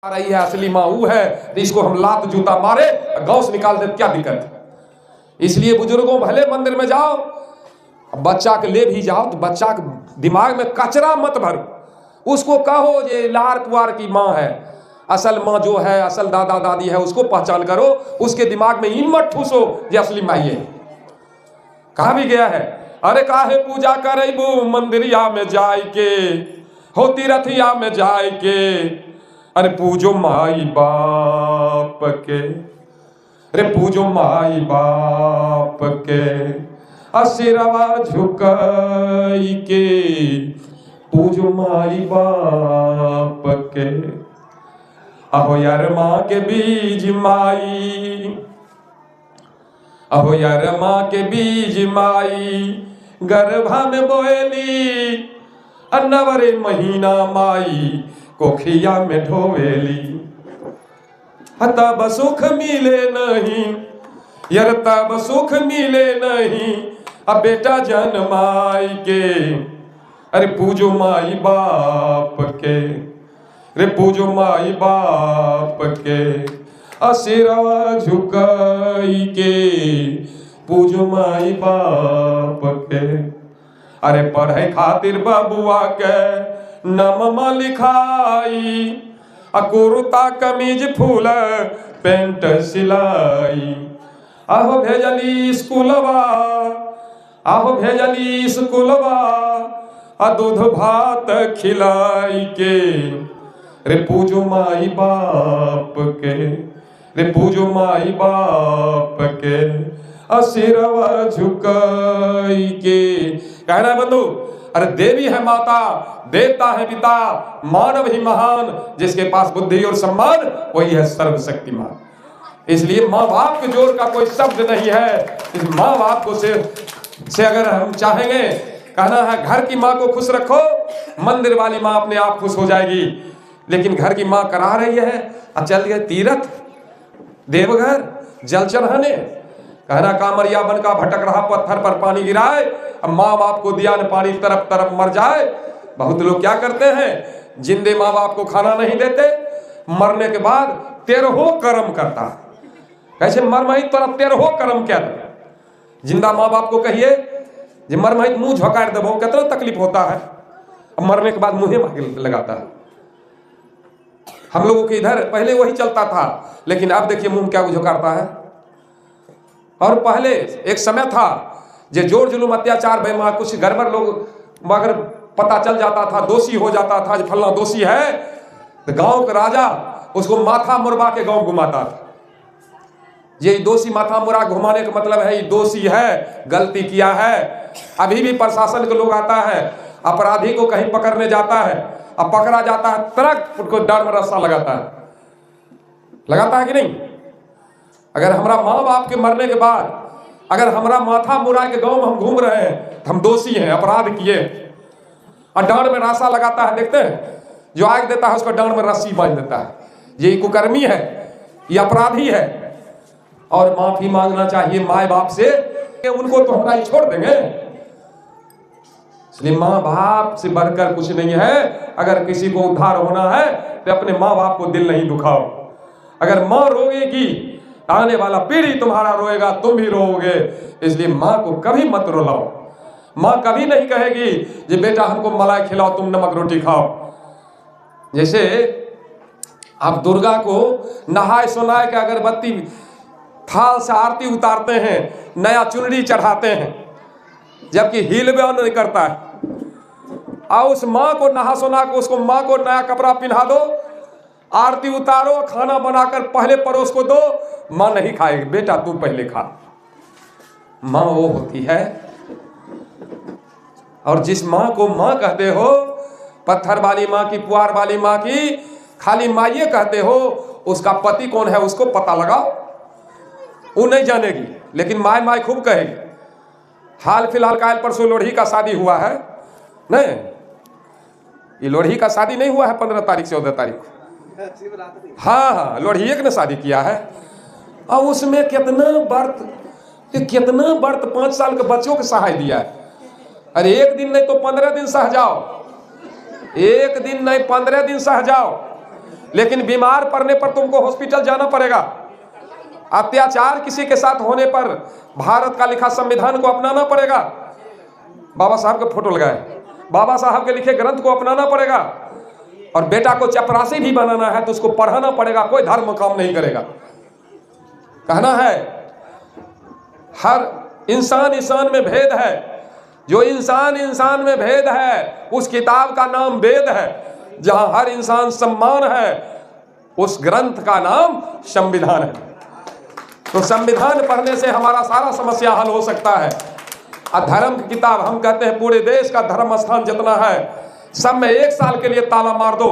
आ रही है असली माँ वो है, तो इसको हम लात जूता मारे गांव से निकाल दे, क्या दिक्कत। इसलिए बुजुर्गों भले मंदिर में जाओ, बच्चा के ले भी जाओ तो बच्चा के दिमाग में कचरा मत भरो, उसको कहो ये लार पुआर की माँ है, असल माँ जो है, असल दादा दादी है, उसको पहचान करो। उसके दिमाग में इन मत ठूसो ये असली माँ है। कहा भी गया है, अरे काहे पूजा करेबू मंदिरिया में जाए के, हो तीरथिया में जाए के, अरे पूजो माई बाप के, अरे पूजो माई बाप के, असिरवा झुकाई के, पूजो माई बाप के। अहो यार माँ के बीज माई, अहो यार माँ के बीज माई, गर्भा में बोएली, अन्नवरे महीना माई कोखिया में ढोवेली। तब सुख मिले नहीं यार, तब सुख मिले नहीं, अब बेटा जन्माई के, अरे पूजो माई बाप के, अरे पूजो माई बाप के, असिरवा झुकाई के, पूजो माई बाप के। अरे पढ़े खातिर बबुआ के नममा लिखाई, कुर्ता कमीज फूल पेंट सिलाई, आहो भेजली स्कूलवा, आहो भेजली स्कूलवा, दूध भात खिलाई के, रे पूजो माई बाप के, रे पूजो माई बाप के, असिरवा झुकाई के। कहना बंधु, अरे देवी है माता, देवता है पिता, मानव ही महान, जिसके पास बुद्धि और सम्मान वही है सर्वशक्तिमान। इसलिए माँ बाप के जोर का कोई शब्द नहीं है। इस माँ बाप को से अगर हम चाहेंगे, कहना है घर की माँ को खुश रखो, मंदिर वाली माँ अपने आप खुश हो जाएगी। लेकिन घर की माँ करा रही है, चल गए तीर्थ देवघर जल चढ़ाने, कहना कामरिया बन का भटक रहा पत्थर पर पानी गिराए, अब माँ बाप को दिया न पानी तरफ तरफ मर जाए। बहुत लोग क्या करते हैं, जिंदे माँ बाप को खाना नहीं देते, मरने के बाद 13 कर्म करता है। कैसे मर मही तोरा 13 कर्म क्या दे। जिंदा माँ बाप को कहिए जे मर मही मुंह झोंकार देबो, कितना तकलीफ होता है। अब मरने के बाद मुंहे मांगे लगाता है। हम लोगों के इधर पहले वही चलता था, लेकिन अब देखिए मुंह क्या झोंकारता है। और पहले एक समय था जे जोर जुलूम अत्याचार बेमा कुछ गड़बड़ लोग मगर पता चल जाता था, दोषी हो जाता था, जो फलना दोषी है, तो गांव का राजा उसको माथा मुरवा के गांव घुमाता था। ये दोषी माथा मुरा घुमाने का मतलब है ये दोषी है, गलती किया है। अभी भी प्रशासन के लोग आता है, अपराधी को कहीं पकड़ने जाता है, अब पकड़ा जाता है, तुरंत उनको डर में रस्सा लगाता है कि नहीं। अगर हमारा माँ बाप के मरने के बाद अगर हमारा माथा मुरा के गांव में हम घूम रहे हैं, तो हम दोषी हैं, अपराध किए, और डांड में रास्ता लगाता है। देखते हैं जो आग देता है उसको डांड में रस्सी बांध देता है, ये कुकर्मी है, ये अपराधी है। और माफी मांगना चाहिए माँ बाप से, उनको तो हमारा छोड़ देंगे। इसलिए माँ बाप से बढ़कर कुछ नहीं है। अगर किसी को उद्धार होना है तो अपने माँ बाप को दिल नहीं दुखाओ। अगर माँ रोएगी, आने वाला पीढ़ी तुम्हारा रोएगा, तुम भी रोओगे। इसलिए माँ को कभी मत रुलाओ। माँ कभी नहीं कहेगी कि बेटा हमको मलाई खिलाओ, तुम नमक रोटी खाओ। जैसे आप दुर्गा को नहाए सोनाए के अगरबत्ती थाल से आरती उतारते हैं, नया चुनरी चढ़ाते हैं, जबकि हिल भी नहीं करता है। और उस माँ को नहा सोना को उसको माँ को नया कपड़ा पहना दो, आरती उतारो, खाना बनाकर पहले परोस को दो, माँ नहीं खाएगी, बेटा तू पहले खा। माँ वो होती है। और जिस माँ को माँ कहते हो, पत्थर वाली माँ की, पुआर वाली माँ की, खाली माँ ये कहते हो, उसका पति कौन है उसको पता लगाओ। वो नहीं जानेगी, लेकिन माय माय खूब कहेगी। हाल फिलहाल काल परसों लोढ़ी का शादी हुआ है, नहीं ये लोढ़ी का शादी नहीं हुआ है 15 तारीख से 14 तारीख को। हाँ, लोढ़ी एक ने शादी किया है। और उसमें कितना व्रत 5 साल के बच्चों के सहाय दिया है। अरे एक दिन नहीं तो 15 दिन सह जाओ, एक दिन नहीं 15 दिन सह जाओ। लेकिन बीमार पड़ने पर तुमको हॉस्पिटल जाना पड़ेगा। अत्याचार किसी के साथ होने पर भारत का लिखा संविधान को अपनाना पड़ेगा। बाबा साहब का फोटो लगाए, बाबा साहब के लिखे ग्रंथ को अपनाना पड़ेगा। और बेटा को चपरासी भी बनाना है तो उसको पढ़ाना पड़ेगा, कोई धर्म काम नहीं करेगा। कहना है हर इंसान इंसान में भेद है, जो इंसान इंसान में भेद है उस किताब का नाम वेद है। जहां हर इंसान सम्मान है उस ग्रंथ का नाम संविधान है। तो संविधान पढ़ने से हमारा सारा समस्या हल हो सकता है। धर्म की किताब, हम कहते हैं पूरे देश का धर्म स्थान जितना है सब में 1 साल के लिए ताला मार दो,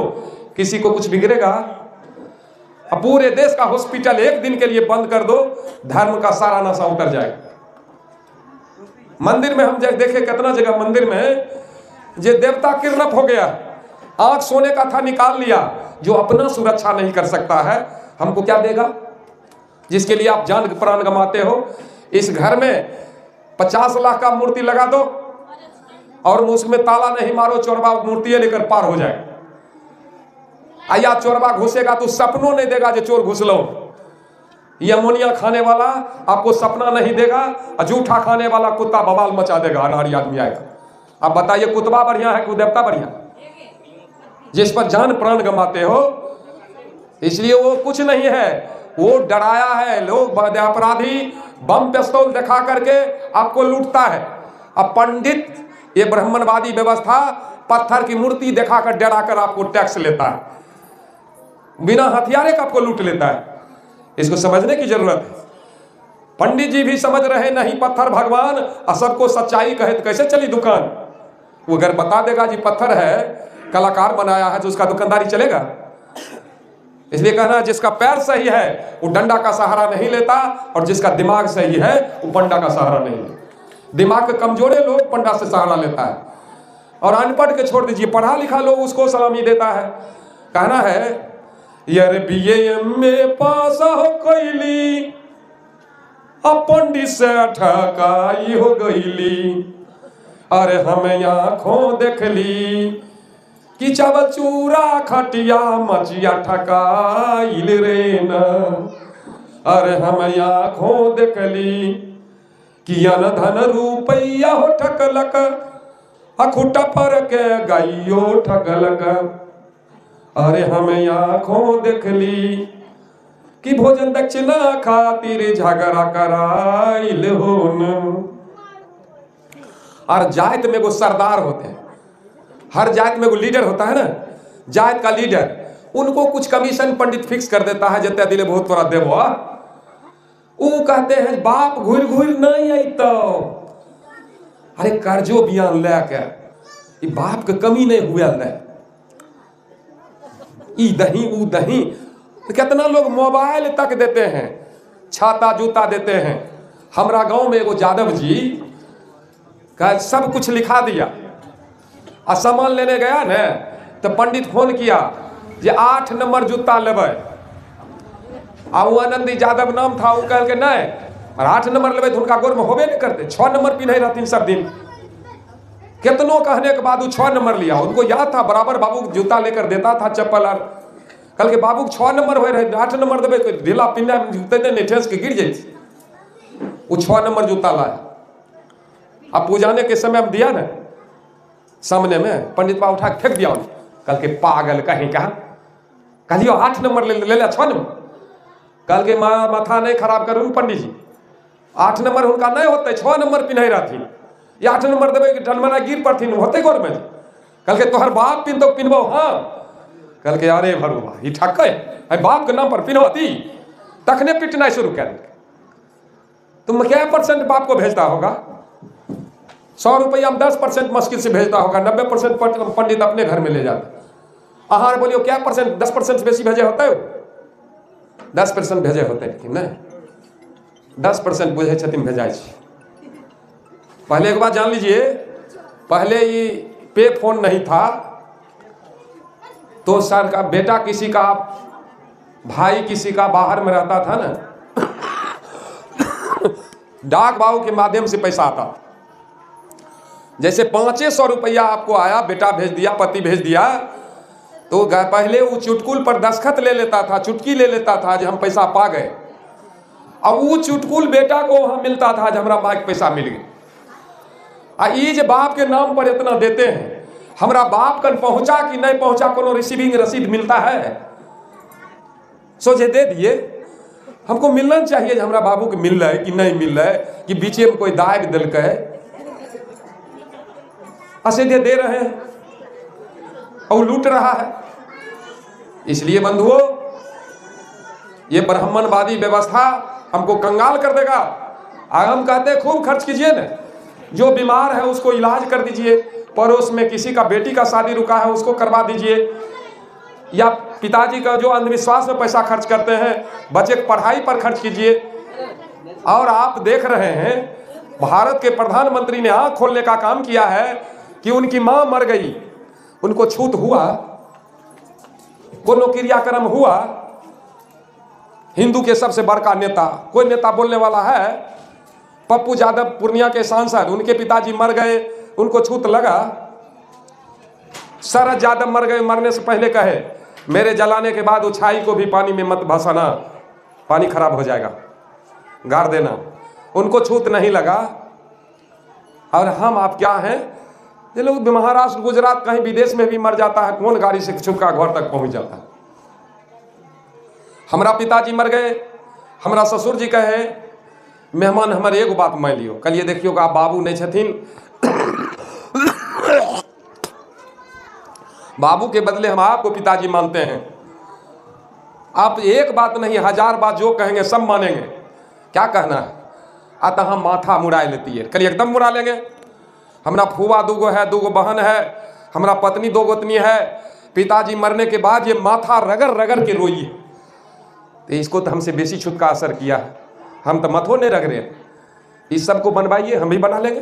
किसी को कुछ बिगड़ेगा? अब पूरे देश का हॉस्पिटल 1 दिन के लिए बंद कर दो, धर्म का सारा नशा उतर जाएगा। मंदिर में हम देखे कितना जगह मंदिर में जे देवता किडनैप हो गया, आंख सोने का था निकाल लिया। जो अपना सुरक्षा नहीं कर सकता है हमको क्या देगा? जिसके लिए आप जान प्राण गंवाते हो। इस घर में 50 लाख का मूर्ति लगा दो और उसमें ताला नहीं मारो, चोरबा मूर्ति लेकर पार हो जाए। या चोरबा घुसेगा तो सपनों नहीं देगा जो चोर घुस लो। ये अमोनिया खाने वाला आपको सपना नहीं देगा, और जूठा खाने वाला कुत्ता बवाल मचा देगा, अनाड़ी आदमी आएगा। अब बताइए कुत्ता बढ़िया है कि देवता बढ़िया? जिस पर जान प्राण गंवाते हो, इसलिए वो कुछ नहीं है, वो डराया है। लोग अपराधी बम पिस्तौल दिखा करके आपको लूटता है। अब पंडित, ये ब्राह्मणवादी व्यवस्था, पत्थर की मूर्ति दिखाकर डराकर आपको टैक्स लेता है, बिना हथियारे का आपको लूट लेता है। इसको समझने की जरूरत है। पंडित जी भी समझ रहे नहीं पत्थर भगवान, और सबको सच्चाई कहे तो कैसे चली दुकान? वो अगर बता देगा जी पत्थर है, कलाकार बनाया है, तो उसका दुकानदारी चलेगा? इसलिए कहना जिसका पैर सही है वो डंडा का सहारा नहीं लेता, और जिसका दिमाग सही है वो पंडा का सहारा नहीं लेता। दिमाग के कमजोरे लोग पंडा से सहारा लेता है, और अनपढ़ के छोड़ दीजिए, पढ़ा लिखा लोग उसको सलामी देता है। कहना है यार BA पास हो कैली, पंडित से ठकाई हो गईली। अरे हमें आँखों देख ली कि चावल चूरा खटिया मचिया ठकाइल रे न। अरे हमें आँखों देख ली कि अन धन रुपैया हो ठकलक, अखुटा पर के गाइयो ठकलक। अरे हमें आँखों देख ली कि भोजन दक्षिणा खातिर झगड़ा कराइल हो न। और जात में वो सरदार होते हैं, हर जात में वो लीडर होता है ना, जात का लीडर, उनको कुछ कमीशन पंडित फिक्स कर देता है। जते दिले बहुत बड़ा देवो, वो कहते हैं बाप घुर घुर नहीं आई तो। अरे कर्जो बयान लेके बाप के कमी नहीं हुआ ले, ई दही ऊ दही। कितना लोग मोबाइल तक देते हैं, छाता जूता देते हैं। हमारा गांव में एगो यादव जी का सब कुछ लिखा दिया, और सामान लेने गया न तो पंडित फोन किया जे 8 नंबर जूता लेबै। वो आनंदी यादव नाम था, वो कह के नहीं, और 8 नंबर लेबै तो उनका गोर में होबे नहीं करते। 6 नंबर पिन्हे रहती सब दिन। कितनों कहने के बाद 6 नंबर लिया। उनको याद था, बराबर बाबू जूता लेकर देता था, चप्पल। और कल के बाबू 6 नंबर हो रहे, 8 नंबर देवे तो ढीला पिन्ना जूते नहीं ठेस के गिर जाए। वो 6 नंबर जूता लाया। अब पूजाने के समय हम दिया ना सामने में, पंडित बाबा उठा के फेंक दिया। कल के पागल कहीं कहा, कहलियो 8 नंबर ले 6 नंबर। कल के माथा नहीं खराब करूँ पंडित जी, 8 नंबर उनका नहीं होते, 6 नंबर पिन्हे रहती। ये 8 नंबर देवे कि टनमना गिर पड़ती होते गोर में। कल के तोहर बाप पिन तो पिनबो। हाँ, कल के अरे भरुआ ये ठक है, बाप के नाम पर पिनवती, तखने पिटना शुरू कर। तुम क्या % बाप को भेजता होगा? 100 रुपया में 10% मुश्किल से भेजता होगा, 90% पंडित अपने घर में ले जाता। आहार बोलियो क्या %? 10% बेसी भेजे होते हो? 10% भेजे होते नहीं, 10% बुझे छथिन भेजाई छी। पहले एक बात जान लीजिए, पहले ये पे फोन नहीं था, तो सर का बेटा किसी का, भाई किसी का बाहर में रहता था ना, डाक बाबू के माध्यम से पैसा आता था। जैसे 500 रुपया आपको आया, बेटा भेज दिया, पति भेज दिया, तो पहले वो चुटकुल पर दस्तखत ले लेता था, चुटकी ले लेता था जो हम पैसा पा गए। अब वो चुटकुल बेटा को वहाँ मिलता था जो हमारा माइक पैसा मिल गया। ये जो बाप के नाम पर इतना देते हैं, हमारा बाप कन पहुंचा कि नहीं पहुंचा, कोनो रिसीविंग रसीद मिलता है? सोचे दे दिए, हमको मिलना चाहिए जो हमारा बाबू को मिल रहा है कि नहीं मिल रहा है, कि बीचे में कोई दाग दिल का है, ऐसे दे रहे हैं और लूट रहा है। इसलिए बंधुओं, ये ब्राह्मणवादी व्यवस्था हमको कंगाल कर देगा। हम कहते हैं खूब खर्च कीजिए ना, जो बीमार है उसको इलाज कर दीजिए, पड़ोस में किसी का बेटी का शादी रुका है उसको करवा दीजिए, या पिताजी का जो अंधविश्वास में पैसा खर्च करते हैं बच्चे की पढ़ाई पर खर्च कीजिए। और आप देख रहे हैं भारत के प्रधानमंत्री ने आंख खोलने का काम किया है कि उनकी मां मर गई, उनको छूत हुआ, कोनो क्रियाक्रम हुआ। हिंदू के सबसे बड़का नेता, कोई नेता बोलने वाला है? पप्पू यादव पूर्णिया के सांसद, उनके पिताजी मर गए, उनको छूत लगा। शरद यादव मर गए, मरने से पहले कहे मेरे जलाने के बाद उछाई को भी पानी में मत भसाना, पानी खराब हो जाएगा, गाड़ देना। उनको छूत नहीं लगा। और हम आप क्या हैं? ये लोग महाराष्ट्र गुजरात कहीं विदेश में भी मर जाता है, कौन गाड़ी से छुपका घर तक पहुंच जाता है। हमारा पिताजी मर गए, हमारा ससुर जी कहे मेहमान हमारे एगो बात मान लियो, कल ये देखियो आप बाबू नहीं छथिन, बाबू के बदले हम आपको पिताजी मानते हैं। आप एक बात नहीं 1000 बात जो कहेंगे सब मानेंगे। क्या कहना है? अतः हम माथा मुड़ा लेती है, कल एकदम मुड़ा लेंगे। हमारा फूआ 2 है, 2 बहन है, हमारा पत्नी 2 गोतनी है। पिताजी मरने के बाद ये माथा रगड़ रगड़ के रोई है। तो इसको तो हमसे बेसी छूत का असर किया है, हम तो मथो नहीं रग रहे। इस सब को बनवाइए, हम भी बना लेंगे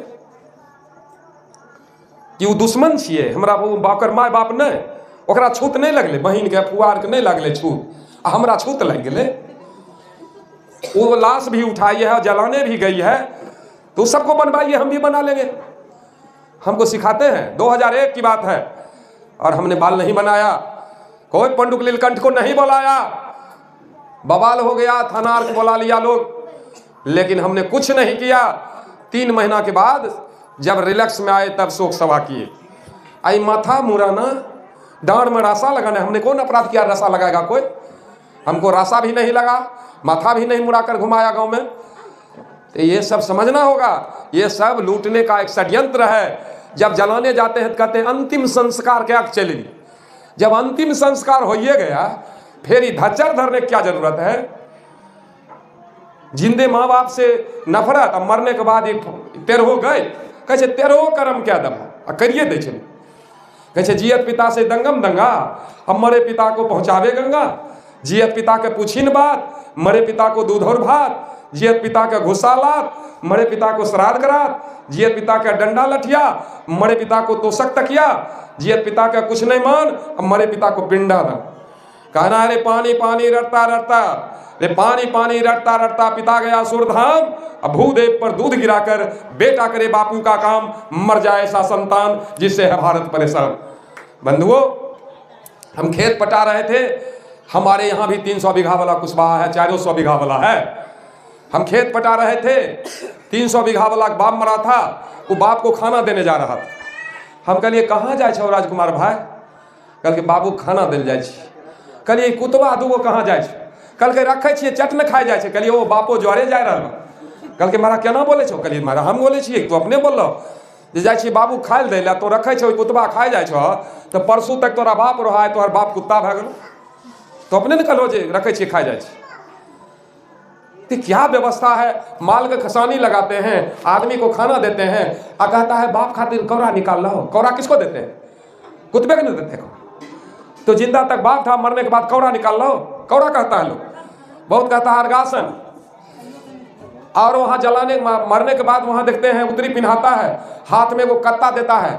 कि वो दुश्मन छिए हमरा, वो बाकर माय बाप नहीं, ओकरा छूत नहीं लगले, बहन के फुआर के नहीं लगले छूत, हमरा छूत लग गए। वो लाश भी उठाई है, जलाने भी गई है, तो सबको बनवाइए, हम भी बना लेंगे। हमको सिखाते हैं, 2001 की बात है और हमने बाल नहीं बनाया, कोई पंडुक नीलकंठ को नहीं बुलाया, बवाल हो गया, थाना को बुला लिया लोग, लेकिन हमने कुछ नहीं किया। 3 महीना के बाद जब रिलैक्स में आए तब शोक सभा किए। आई माथा मुराना, डांड में रासा लगाना, हमने कौन अपराध किया रासा लगाएगा कोई? हमको रासा भी नहीं लगा, माथा भी नहीं मुड़ा कर घुमाया गांव में। तो ये सब समझना होगा, ये सब लूटने का एक षड्यंत्र है। जब जलाने जाते हैं तो कहते हैं अंतिम संस्कार क्या चलेगी। जब अंतिम संस्कार हो ये गया, फिर ही धच्चर धरने की क्या जरूरत है? जिंदे माँ बाप से नफरत, अब मरने के बाद तेरहो गए, कैसे तेरहो कर्म क्या दबा करिए दे चले, कैसे जियत पिता से दंगम दंगा, अब मरे पिता को पहुंचावे गंगा। जियत पिता के पूछिन बात, मरे पिता को दूध और भात, जियत पिता का गुस्सा लात, मरे पिता को श्राद्ध करात, जियत पिता का डंडा लठिया, मरे पिता को तोशक तकिया, जियत पिता का कुछ नहीं मान, अब मरे पिता को पिंडा दा। कहना है रे पानी पानी रटता रटता, रे पानी पानी रटता रटता पिता गया सुरधाम, अब भूदेव पर दूध गिराकर बेटा करे बापू का काम, मर जाए ऐसा संतान जिससे है भारत परेशान। बंधुओं, हम खेत पटा रहे थे, हमारे यहाँ भी 300 बीघा वाला कुशवाहा है, 400 बीघा वाला है। हम खेत पटा रहे थे, 300 बीघा वाला बाप मरा था, वो बाप को खाना देने जा रहा था। हम कहलिए कहाँ जाए छो राजकुमार भाई? कल के बाबू खाना दिल जाए। कहलिए कुतबा दूगो कहाँ जाए? कल के रखे छिए चट न खाए जाए। कहलिए वो बापो ज्वारे जाए रहा। कल के मारा केना बोले छो? कहलिए मारा हम बोले छिए, तू अपने बोल जे जाए छी बाबू खाए ले ला, तो रखे छो कुतबा खाए जाए छो, तो परसों तक तोरा बाप रहा है, तोहर बाप कुत्ता भए गेलो, तो अपने निकल हो जे रखे छिए खाए जाए। तो क्या व्यवस्था है? माल के खसानी लगाते हैं, आदमी को खाना देते हैं, आ कहता है बाप खातिर कौरा निकाल लो। कौरा किसको देते हैं? कुत्ते को नहीं देते। तो जिंदा तक बाप था, मरने के बाद कौरा निकाल लो, कौरा कहता है लोग। बहुत कहता है अर्गासन। और वहां जलाने मरने के बाद वहां देखते हैं उतरी पिन्हाता है, हाथ में वो कत्ता देता है,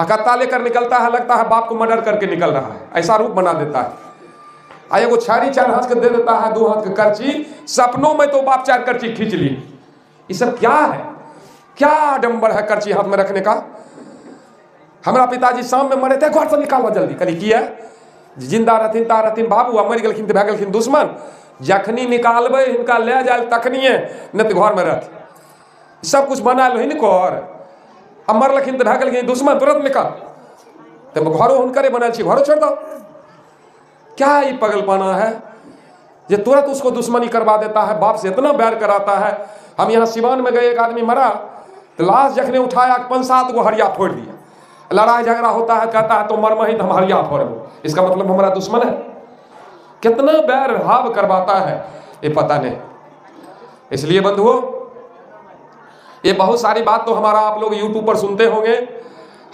कत्ता लेकर निकलता है, लगता है बाप को मर्डर करके निकल रहा है, ऐसा रूप बना देता है। एगो छारी 4 हाथ के दे देता है, 2 हाथ के करची, सपनों में तो बाप 4 करची खींच ली। ये सब क्या है? क्या आडंबर है करची हाथ में रखने का? हमारा पिताजी शाम में मरे थे, घर से निकालो जल्दी। कली किया जिंदा रहथिन ता रहथिन बाबू, आ मरि गेलखिन तऽ भए गेलखिन दुश्मन। जखनी निकालबै हिनका ले जाए तखनिए, नहीं तो घर में रहथिन। सब कुछ बनायल ही कर, आ मरलखिन तऽ भए गेलखिन दुश्मन, तुरंत निकाल। तो घरों हुनकरे बनायल छी, घरों छोड़ दो। क्या ये पगलपना है ये तुरंत उसको दुश्मनी करवा देता है, बाप से इतना बैर कराता है। हम यहाँ सिवान में गए, एक आदमी मरा तो लाश जखने उठाया 5-7 गो हरिया फोड़ दिया। लड़ाई झगड़ा होता है, कहता है तो मरम ही तो हम हरिया फोड़ दो, इसका मतलब हमारा दुश्मन है। कितना बैर भाव करवाता है ये पता नहीं। इसलिए बंधुओं, ये बहुत सारी बात तो हमारा आप लोग यूट्यूब पर सुनते होंगे।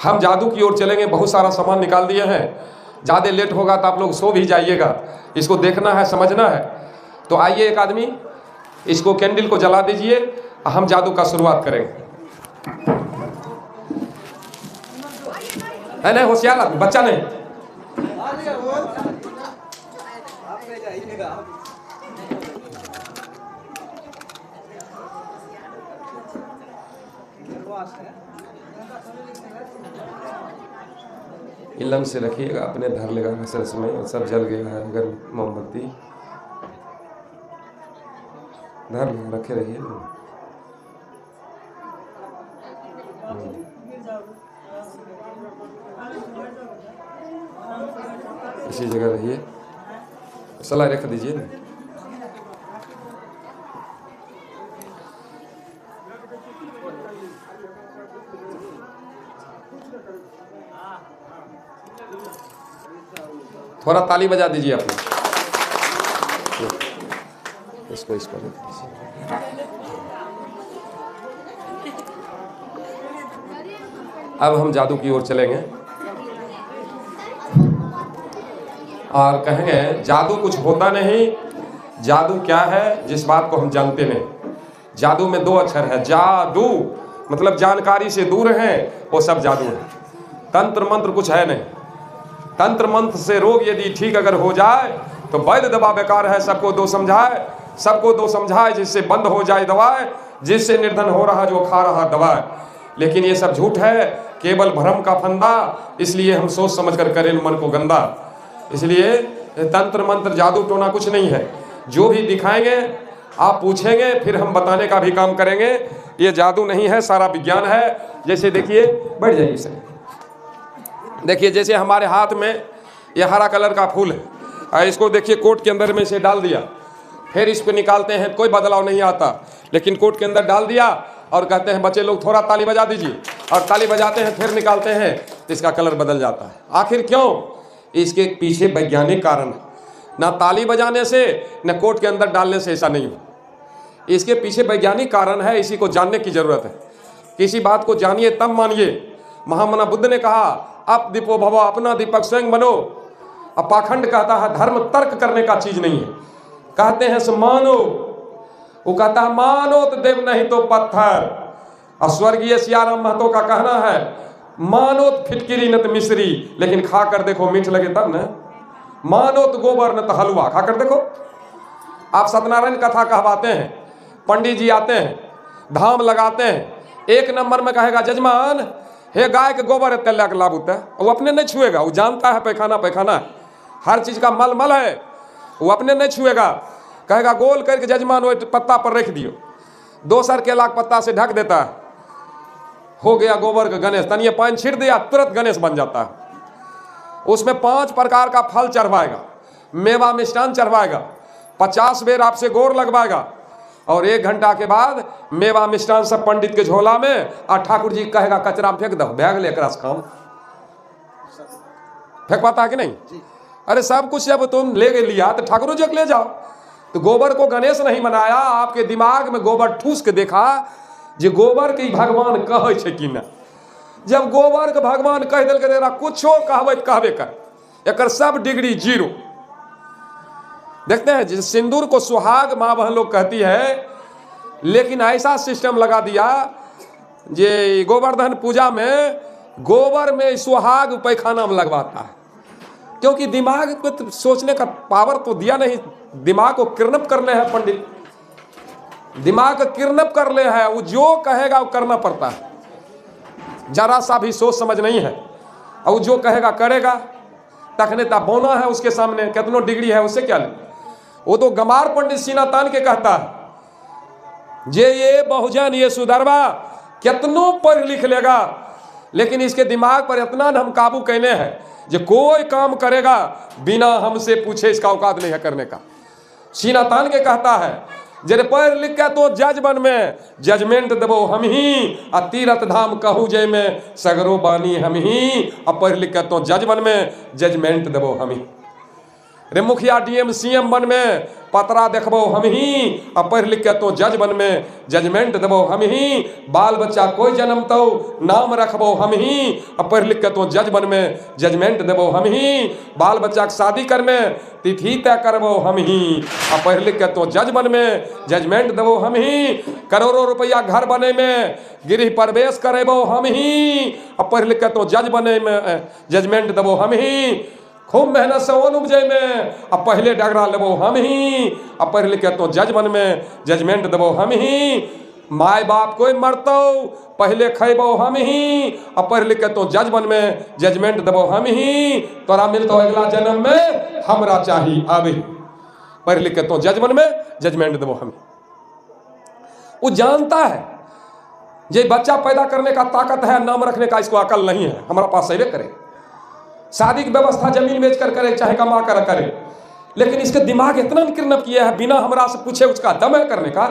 हम जादू की ओर चलेंगे, बहुत सारा सामान निकाल दिए हैं। ज़्यादा लेट होगा तो आप लोग सो भी जाइएगा, इसको देखना है, समझना है। तो आइए एक आदमी इसको कैंडल को जला दीजिए, हम जादू का शुरुआत करेंगे। है नहीं होशियार आदमी, बच्चा नहीं। इलम से रखिएगा, अपने धर लेगा सरस में, सब जल गया है। अगर मोमबत्ती धर लेगा, रखे रहिए ना। इसी जगह रहिए, सलाह रख दीजिए ना। थोड़ा ताली बजा दीजिए अपने, इसको इस पर। अब हम जादू की ओर चलेंगे और कहेंगे जादू कुछ होता नहीं। जादू क्या है जिस बात को हम जानते नहीं। जादू में 2 अक्षर है, जादू मतलब जानकारी से दूर है, वो सब जादू है। तंत्र मंत्र कुछ है नहीं। तंत्र मंत्र से रोग यदि ठीक अगर हो जाए तो वैद्य दवा बेकार है। सबको दो समझाए, सबको दो समझाए, जिससे बंद हो जाए दवाएं, जिससे निर्धन हो रहा जो खा रहा दवाएं। लेकिन ये सब झूठ है, केवल भ्रम का फंदा। इसलिए हम सोच समझ कर करें मन को गंदा। इसलिए तंत्र मंत्र जादू टोना कुछ नहीं है। जो भी दिखाएंगे आप पूछेंगे, फिर हम बताने का भी काम करेंगे। ये जादू नहीं है, सारा विज्ञान है। जैसे देखिए, बैठ जाइए सर। देखिए जैसे हमारे हाथ में ये हरा कलर का फूल है, इसको देखिए कोट के अंदर में से डाल दिया, फिर इसको निकालते हैं, कोई बदलाव नहीं आता। लेकिन कोट के अंदर डाल दिया और कहते हैं बच्चे लोग थोड़ा ताली बजा दीजिए, और ताली बजाते हैं, फिर निकालते हैं तो इसका कलर बदल जाता है। आखिर क्यों? इसके पीछे वैज्ञानिक कारण है। ना ताली बजाने से न कोट के अंदर डालने से ऐसा नहीं हो। इसके पीछे वैज्ञानिक कारण है, इसी को जानने की जरूरत है। किसी बात को जानिए तब मानिए। महामना बुद्ध ने कहा, अप दीपो भव, अपना दीपक स्वयं बनो। अब पाखंड कहता है धर्म तर्क करने का चीज नहीं है। कहते हैं सो मानो, वो कहता है मानो तो देव नहीं तो पत्थर। और स्वर्गीय सियाराम महतो का कहना है, मानो तो फिटकिरी न तो मिश्री, लेकिन खा कर देखो मीठ लगे तब न। मानो तो गोबर न तो हलवा, खा कर देखो। आप सत्यनारायण कथा कहवाते हैं, पंडित जी आते हैं, धाम लगाते हैं, 1 नंबर में कहेगा जजमान हे गाय के गोबर है तेल के लाभ होता है। वो अपने नहीं छुएगा, वो जानता है पैखाना पैखाना है, हर चीज का मल मल है, वो अपने नहीं छुएगा। कहेगा गोल करके जजमान वो पत्ता पर रख दियो, 2 सर केला के पत्ता से ढक देता है, हो गया गोबर का गणेश। तनिए पानी छिड़ दिया, तुरंत गणेश बन जाता है। उसमें 5 प्रकार का फल चढ़वाएगा, मेवा मिष्ठान चढ़वाएगा, 50 बेर आपसे गोर लगवाएगा, और 1 घंटा के बाद मेवा मिष्ठान सब पंडित के झोला में, और ठाकुर जी कहेगा कचरा में फेंक दो, बैग ले कर काम। फेंक पाता है कि नहीं? अरे सब कुछ जब तुम ले लिया तो ठाकुर जी ले जाओ। तो गोबर को गणेश नहीं बनाया, आपके दिमाग में गोबर ठूस के देखा जे गोबर के भगवान कहे छे कि ना। जब गोबर के भगवान कह दिल के तेरा कुछो कहबे कहबे कर, एकर सब डिग्री 0। देखते हैं जिस सिंदूर को सुहाग माँ बहन लोग कहती है, लेकिन ऐसा सिस्टम लगा दिया जे गोवर्धन पूजा में गोबर में सुहाग पैखाना में लगवाता है। क्योंकि दिमाग को तो सोचने का पावर तो दिया नहीं, दिमाग को किडनैप कर ले है पंडित, दिमाग को किडनैप कर ले है। वो जो कहेगा वो करना पड़ता है, जरा सा भी सोच समझ नहीं है, और जो कहेगा करेगा। तखने ता बोना है उसके सामने, कितनो डिग्री है उससे क्या ले। वो तो गमार पंडित सीना तान के कहता है जे ये बहुजन ये सुधरवा कितनो पढ़ लिख लेगा, लेकिन इसके दिमाग पर इतना हम काबू कहने हैं जो कोई काम करेगा बिना हमसे पूछे इसका औकात नहीं है करने का। सीना तान के कहता है जे पढ़ लिख के तो जज बन में जजमेंट देबो हम ही, आ तीरथ धाम कहू जय में सगरो बानी हम ही, आ पढ़ लिख के तो जज बन में जजमेंट देबो हम ही। रे मुखिया डीएम सीएम बन में पतरा देखबो हम ही, आ पढ़ लिख के तो जज बन में जजमेंट देबो हम ही। बाल बच्चा कोई जन्म तो नाम रखबो हम ही, आ पढ़ लिख के तो जज बन में जजमेंट देबो हम ही। बाल बच्चा के शादी कर में तिथि तय करबो हम ही, आ पढ़ लिख के तो जज बन में जजमेंट देबो हम ही। करोड़ों रुपया घर बने में गृह प्रवेश करेबो हम ही, आ पढ़ लिख के तो जज बने में जजमेंट देबो हम ही। खूब मेहनत से ओन उपजे में अब पहले डगरा लेबो हम ही, अब पढ़ लिख के तो जज बन में जजमेंट देबो हम ही। माय बाप कोई मरतो पहले खैबो हम ही, अब पढ़ लिख के तो जज बन में जजमेंट देबो हम ही। तोरा मिलतो अगला जन्म में हमरा चाहिए अभी, पढ़ लिख के तो जज बन में जजमेंट देबो हम। वो जानता है जे बच्चा पैदा करने का ताकत है, नाम रखने का इसको अकल नहीं है, हमारा पास सेवे करे। शादी की व्यवस्था जमीन बेच कर करे चाहे कमा कर करे, लेकिन इसके दिमाग इतना निकृनप किया है बिना हमरा से पूछे उसका दम है करने का।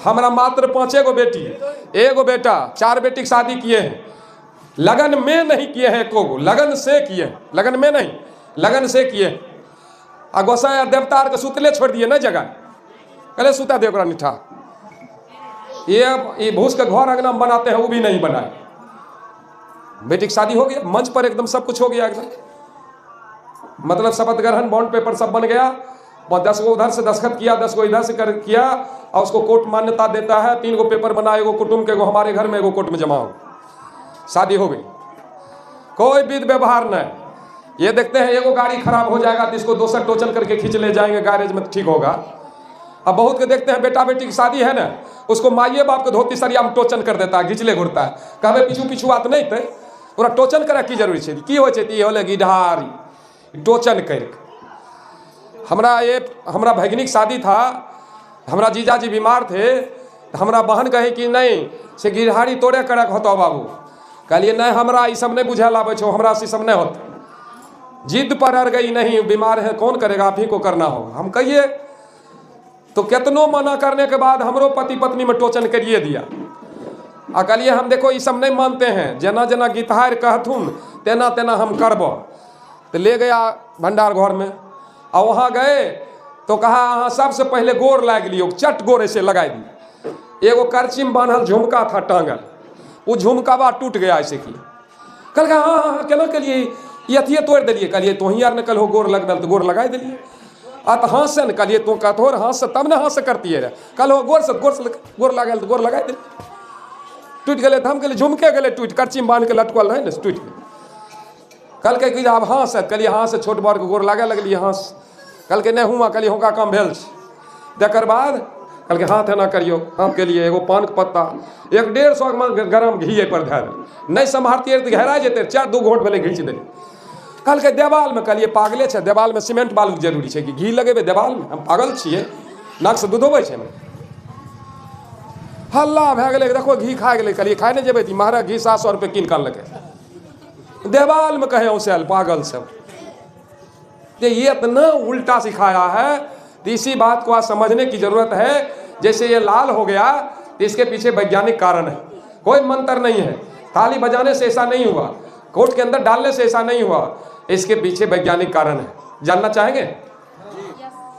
हमारा मात्र 5 गो बेटी, 1 गो बेटा, 4 बेटी की शादी किए हैं, लगन में नहीं किए हैं, एको गो लगन से किए, लगन में नहीं लगन से किए। आ गोसाई देवता के सुतले छोड़ दिए न जगह, कहले सुता दे ओकरा निठा। ये भूस के घर अंगना बनाते हैं वो भी नहीं बनाए। बेटी की शादी हो गया, मंच पर एकदम सब कुछ हो गया एकदम, मतलब शपथ ग्रहण बॉन्ड पेपर सब बन गया। 10 गो उधर से दस्तखत किया, 10 गो इधर से कर किया, और उसको कोर्ट मान्यता देता है। 3 गो पेपर बना, 1 गो कुटुंब के, 1 गो हमारे घर में, 1 गो कोर्ट में जमा हो, शादी हो गई। कोई विध व्यवहार नहीं। ये देखते हैं 1 गो गाड़ी खराब हो जाएगा तो इसको दोसर टोचन करके खींच ले जाएंगे गैरेज में, ठीक होगा। अब बहुत के देखते हैं बेटा बेटी की शादी है ना, उसको माइए बाप के धोती सरिया में टोचन कर देता है, घिचले घुरता है। कहवे पीछू पीछू बात नहीं थे, पूरा टोचन करे की जरूरी है, की हो होले गिढ़ारी टोचन कर। हमरा भगिनी की शादी था, हमरा जीजाजी बीमार थे, तो हमरा बहन कहे कि नहीं से गिढ़ारी तोड़े करे होतो बाबू। कहलिए नहीं हमरा ये सब नहीं बुझे आवे छो, हमरा से सब नहीं होता। जिद पर अड़ गई, नहीं बीमार है कौन करेगा, आप ही को करना होगा। हम कहिए तो कितनों मना करने के बाद हमरो पति पत्नी में टोचन करिए दिया। आ कहलिए हम देखो ये सब नहीं मानते हैं, जना जना गीतहार कहथुन तेना तेना हम करबो। तो ले गया भंडार घर में, और वहाँ गए तो कहा हाँ सबसे पहले गोर लाग लियो, चट गोर ऐसे लगाई दी। 1 गो करची में बांधल झुमका था टांगल, वो झुमकावा टूट गया ऐसे की। कल कहा हाँ हाँ केना कलिए ये अथिये तोड़ दिलिए। कहलिए तो ही यार न कल हो गोर लग दल तो गोर लगाई दिलिए। आ तो हाथ से न कहलिए तो कठोर हाथ से तब न हाथ से करती है, कल हो गोर से गोर लगा तो गोर लगाई दिलिए। टूट गए तो हम कहले झुमके गए टूट, करची में बांध के लटकल रहे ना टूट गए। कल के कि आब हाँ से, कहलिए हाँ से छोट बड़ के गोर लागे लगलिए हाँ से। कल के नहीं हुआ, कहलिए होगा काम भेल। तकर बाद कल के हाथ एना करियो, हम के लिए 1 गो पान के पत्ता 150 गरम घी पर धै नहीं संभारती तो घेरा जेते, 4-2 घोट भेले घींच दे। कल के देवाल में, कहलिए पागले छे, देवाल में सीमेंट बालू जरूरी है कि घी लगेबे देवाल में, हम पागल छिए, नाक से दूध होबै छै। हल्ला भए गेलै, देखो घी खा गेलै। कहलिए खाए नहीं जेबै, महंगा घी 700 रुपये कीन कानलकै देवाल में, कहे उसे पागल सब। ये इतना उल्टा सिखाया है, तो इसी बात को आज समझने की जरूरत है। जैसे ये लाल हो गया तो इसके पीछे वैज्ञानिक कारण है, कोई मंत्र नहीं है। ताली बजाने से ऐसा नहीं हुआ, कोर्ट के अंदर डालने से ऐसा नहीं हुआ, इसके पीछे वैज्ञानिक कारण है। जानना चाहेंगे?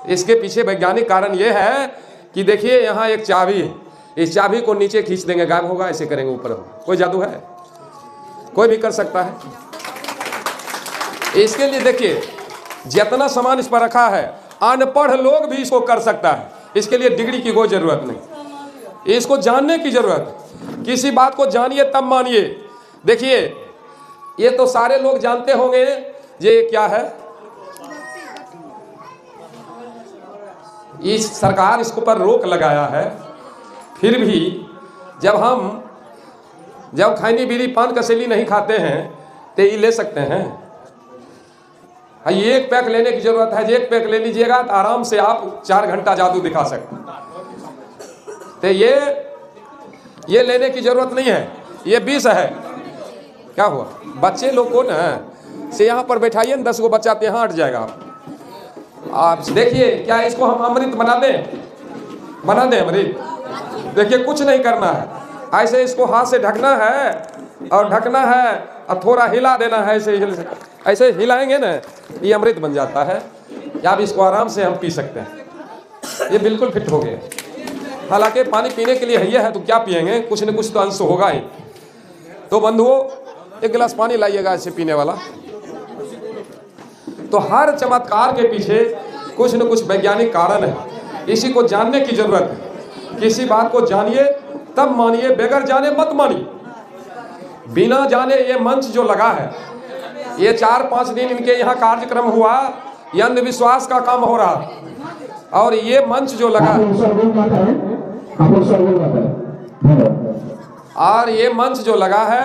इसके पीछे वैज्ञानिक कारण ये है कि देखिए यहाँ एक चाबी है, इस चाबी को नीचे खींच देंगे गायब होगा, ऐसे करेंगे ऊपर होगा। कोई जादू है? कोई भी कर सकता है। इसके लिए देखिए जितना सामान इस पर रखा है, अनपढ़ लोग भी इसको कर सकता है। इसके लिए डिग्री की कोई जरूरत नहीं, इसको जानने की जरूरत है। किसी बात को जानिए तब मानिए। देखिए ये तो सारे लोग जानते होंगे, ये क्या है, इस सरकार इसके ऊपर रोक लगाया है। फिर भी जब खैनी बीड़ी पान कसेली नहीं खाते हैं तो ये ले सकते हैं। हाँ, ये एक पैक लेने की जरूरत है, एक पैक ले लीजिएगा तो आराम से आप 4 घंटा जादू दिखा सकते हैं। तो ये लेने की जरूरत नहीं है, ये 20 है। क्या हुआ बच्चे लोग को ना से यहाँ पर बैठाइए न 10 गो बच्चा तो यहाँ हट जाएगा। आप देखिए क्या इसको हम अमृत बना दें अमृत। देखिए कुछ नहीं करना है, ऐसे इसको हाथ से ढकना है और ढकना है और थोड़ा हिला देना है। ऐसे हिलाएंगे ना ये अमृत बन जाता है। या अब इसको आराम से हम पी सकते हैं, ये बिल्कुल फिट हो गए। हालांकि पानी पीने के लिए है तो क्या पिएंगे, कुछ न कुछ तो अंश होगा ही। तो बंधुओं 1 गिलास पानी लाइएगा ऐसे पीने वाला। तो हर चमत्कार के पीछे कुछ न कुछ वैज्ञानिक कारण है, इसी को जानने की जरूरत है। किसी बात को जानिए तब मानिए, बगैर जाने मत मानिए। बिना जाने ये मंच जो लगा है, ये 4-5 दिन इनके यहाँ कार्यक्रम हुआ, ये अंधविश्वास का काम हो रहा। और ये मंच जो लगा और ये मंच जो लगा है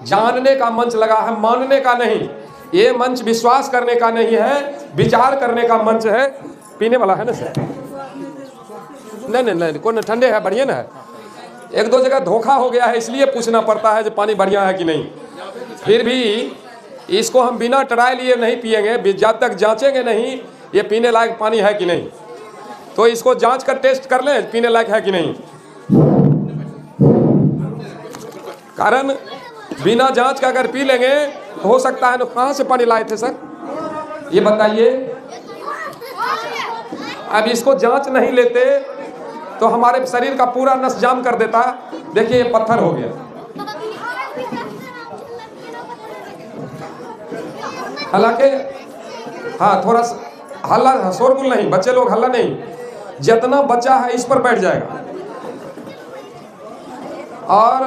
जानने का मंच लगा है, मानने का नहीं। ये मंच विश्वास करने का नहीं है, विचार करने का मंच है। पीने वाला है ना सर? नहीं कौन ठंडे है, बढ़िया ना है। 1-2 जगह धोखा हो गया है, इसलिए पूछना पड़ता है जो पानी बढ़िया है कि नहीं। फिर भी इसको हम बिना ट्रायल लिए नहीं पिएंगे, जब तक जांचेंगे नहीं ये पीने लायक पानी है कि नहीं। तो इसको जांच कर टेस्ट कर लें पीने लायक है कि नहीं। कारण बिना जांच का अगर पी लेंगे तो हो सकता है। कहाँ से पानी लाए थे सर ये बताइए। अब इसको जांच नहीं लेते तो हमारे शरीर का पूरा नस जाम कर देता। देखिए ये पत्थर हो गया। हालांकि हाँ थोड़ा हल्ला शोरगुल नहीं, बच्चे लोग हल्ला नहीं, जितना बच्चा है इस पर बैठ जाएगा। और